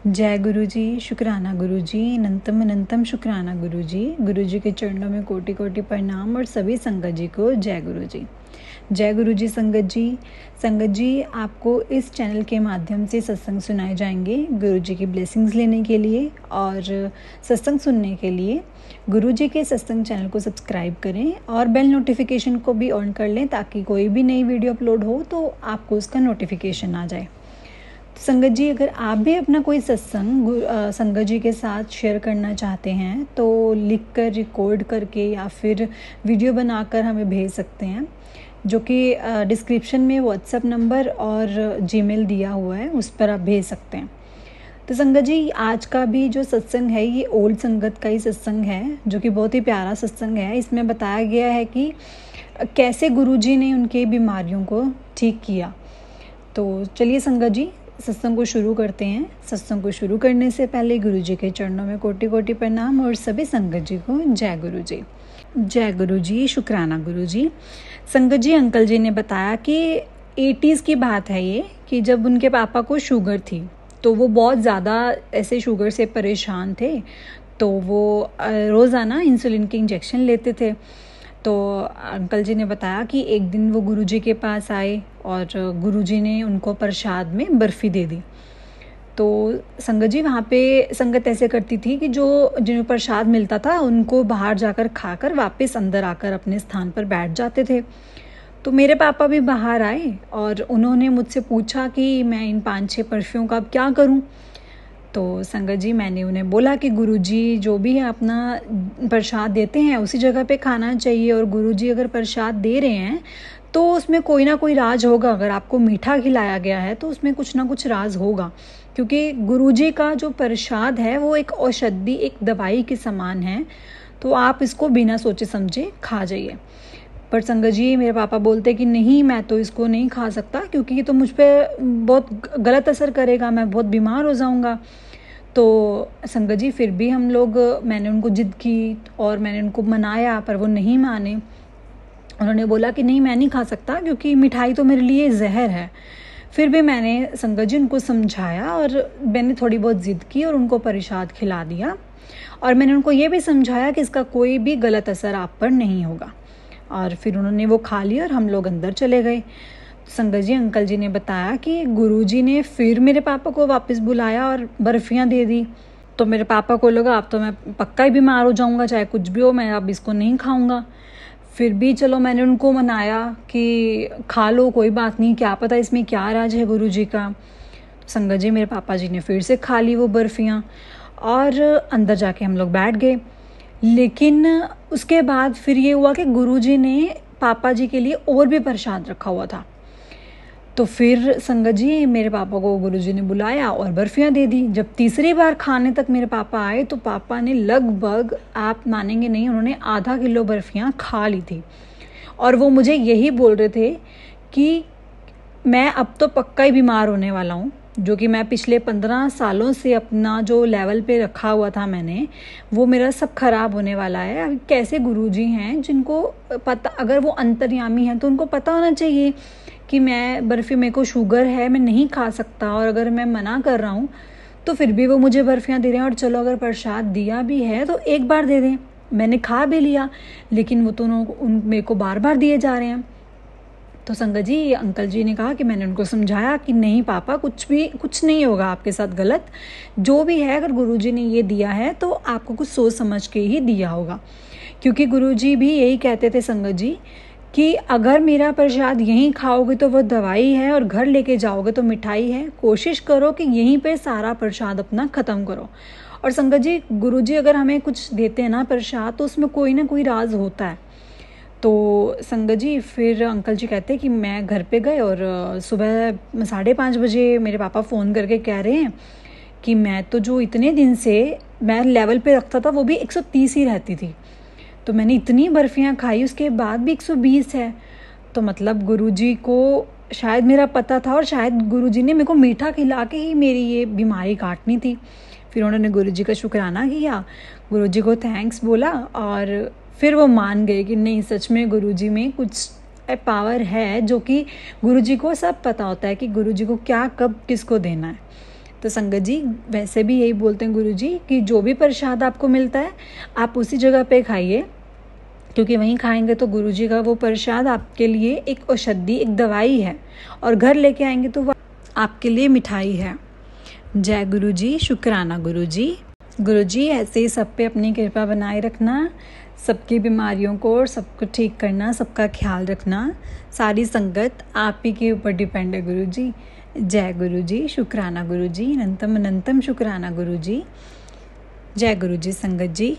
जय गुरु जी, शुक्राना गुरु जी, अनंतम अनंतम शुक्राना गुरु जी। गुरु जी के चरणों में कोटि कोटि प्रणाम और सभी संगत जी को जय गुरु जी। जय गुरु जी। संगत जी आपको इस चैनल के माध्यम से सत्संग सुनाए जाएंगे गुरु जी की ब्लेसिंग्स लेने के लिए और सत्संग सुनने के लिए गुरु जी के सत्संग चैनल को सब्सक्राइब करें और बेल नोटिफिकेशन को भी ऑन कर लें ताकि कोई भी नई वीडियो अपलोड हो तो आपको उसका नोटिफिकेशन आ जाए। संगत जी, अगर आप भी अपना कोई सत्संग संगत जी के साथ शेयर करना चाहते हैं तो लिख कर रिकॉर्ड करके या फिर वीडियो बनाकर हमें भेज सकते हैं, जो कि डिस्क्रिप्शन में व्हाट्सएप नंबर और जीमेल दिया हुआ है, उस पर आप भेज सकते हैं। तो संगत जी, आज का भी जो सत्संग है ये ओल्ड संगत का ही सत्संग है, जो कि बहुत ही प्यारा सत्संग है। इसमें बताया गया है कि कैसे गुरु जी ने उनके बीमारियों को ठीक किया। तो चलिए संगत जी, सत्संग को शुरू करते हैं। सत्संग को शुरू करने से पहले गुरु जी के चरणों में कोटि कोटि प्रणाम और सभी संगत जी को जय गुरु जी। जय गुरु जी, शुक्राना गुरु जी। संगत जी, अंकल जी ने बताया कि 80s की बात है ये, कि जब उनके पापा को शुगर थी तो वो बहुत ज़्यादा ऐसे शुगर से परेशान थे, तो वो रोज़ाना इंसुलिन के इंजेक्शन लेते थे। तो अंकल जी ने बताया कि एक दिन वो गुरुजी के पास आए और गुरुजी ने उनको प्रसाद में बर्फ़ी दे दी। तो संगत जी, वहाँ पे संगत ऐसे करती थी कि जो जिन्हें प्रसाद मिलता था उनको बाहर जाकर खाकर वापस अंदर आकर अपने स्थान पर बैठ जाते थे। तो मेरे पापा भी बाहर आए और उन्होंने मुझसे पूछा कि मैं इन 5-6 बर्फ़ियों का अब क्या करूँ। तो संगत जी, मैंने उन्हें बोला कि गुरुजी जो भी है अपना प्रसाद देते हैं उसी जगह पे खाना चाहिए, और गुरुजी अगर प्रसाद दे रहे हैं तो उसमें कोई ना कोई राज होगा। अगर आपको मीठा खिलाया गया है तो उसमें कुछ ना कुछ राज होगा, क्योंकि गुरुजी का जो प्रसाद है वो एक औषधि, एक दवाई के समान है। तो आप इसको बिना सोचे समझे खा जाइए। पर संगत जी, मेरे पापा बोलते कि नहीं, मैं तो इसको नहीं खा सकता क्योंकि ये तो मुझ पर बहुत गलत असर करेगा, मैं बहुत बीमार हो जाऊंगा। तो संगत जी, फिर भी मैंने उनको जिद की और मैंने उनको मनाया, पर वो नहीं माने। उन्होंने बोला कि नहीं, मैं नहीं खा सकता क्योंकि मिठाई तो मेरे लिए जहर है। फिर भी मैंने संगत जी उनको समझाया और मैंने थोड़ी बहुत जिद की और उनको प्रसाद खिला दिया, और मैंने उनको ये भी समझाया कि इसका कोई भी गलत असर आप पर नहीं होगा। और फिर उन्होंने वो खा लिया और हम लोग अंदर चले गए। संगत जी, अंकल जी ने बताया कि गुरुजी ने फिर मेरे पापा को वापस बुलाया और बर्फियाँ दे दी। तो मेरे पापा को लगा अब तो मैं पक्का ही बीमार हो जाऊंगा, चाहे कुछ भी हो, मैं अब इसको नहीं खाऊंगा। फिर भी चलो मैंने उनको मनाया कि खा लो, कोई बात नहीं, क्या पता इसमें क्या राज है गुरुजी का। संगत जी, मेरे पापा जी ने फिर से खा ली वो बर्फियाँ और अंदर जाके हम लोग बैठ गए। लेकिन उसके बाद फिर ये हुआ कि गुरुजी ने पापा जी के लिए और भी प्रसाद रखा हुआ था। तो फिर संगत जी, मेरे पापा को गुरुजी ने बुलाया और बर्फियाँ दे दी। जब तीसरी बार खाने तक मेरे पापा आए तो पापा ने लगभग, आप मानेंगे नहीं, उन्होंने आधा किलो बर्फियाँ खा ली थी। और वो मुझे यही बोल रहे थे कि मैं अब तो पक्का ही बीमार होने वाला हूँ, जो कि मैं पिछले 15 सालों से अपना जो लेवल पे रखा हुआ था मैंने, वो मेरा सब खराब होने वाला है। अब कैसे गुरुजी हैं जिनको पता, अगर वो अंतर्यामी हैं तो उनको पता होना चाहिए कि मैं बर्फ़ी, मेरे को शुगर है, मैं नहीं खा सकता, और अगर मैं मना कर रहा हूँ तो फिर भी वो मुझे बर्फ़ियाँ दे रहे हैं। और चलो अगर प्रसाद दिया भी है तो एक बार दे दें, मैंने खा भी लिया, लेकिन वो तो मेरे को बार बार दिए जा रहे हैं। तो संगत जी, अंकल जी ने कहा कि मैंने उनको समझाया कि नहीं पापा, कुछ नहीं होगा आपके साथ गलत, जो भी है अगर गुरुजी ने ये दिया है तो आपको कुछ सोच समझ के ही दिया होगा। क्योंकि गुरुजी भी यही कहते थे संगत जी कि अगर मेरा प्रसाद यहीं खाओगे तो वो दवाई है और घर लेके जाओगे तो मिठाई है। कोशिश करो कि यहीं पे सारा प्रसाद अपना ख़त्म करो। और संगत जी, गुरुजी अगर हमें कुछ देते हैं ना प्रसाद, तो उसमें कोई ना कोई राज होता है। तो संगत जी, फिर अंकल जी कहते हैं कि मैं घर पे गए और सुबह 5:30 बजे मेरे पापा फ़ोन करके कह रहे हैं कि मैं तो जो इतने दिन से मैं लेवल पे रखता था वो भी 130 ही रहती थी, तो मैंने इतनी बर्फियाँ खाई उसके बाद भी 120 है। तो मतलब गुरुजी को शायद मेरा पता था और शायद गुरुजी ने मेरे को मीठा खिला के ही मेरी ये बीमारी काटनी थी। फिर उन्होंने गुरुजी का शुक्राना किया, गुरुजी को थैंक्स बोला, और फिर वो मान गए कि नहीं, सच में गुरुजी में कुछ पावर है, जो कि गुरुजी को सब पता होता है कि गुरुजी को क्या कब किसको देना है। तो संगत जी वैसे भी यही बोलते हैं गुरु जी कि जो भी प्रसाद आपको मिलता है आप उसी जगह पे खाइए, क्योंकि वहीं खाएंगे तो गुरु जी का वो प्रसाद आपके लिए एक औषधि, एक दवाई है, और घर लेके आएंगे तो वो आपके लिए मिठाई है। जय गुरु जी, शुक्राना गुरु जी। गुरु जी ऐसे ही सब पे अपनी कृपा बनाए रखना, सबकी बीमारियों को और सबको ठीक करना, सबका ख्याल रखना। सारी संगत आप ही के ऊपर डिपेंड है गुरु जी। जय गुरु जी, शुक्राना गुरु जी, अनंतम अनंतम शुक्राना गुरु जी। जय गुरु जी संगत जी।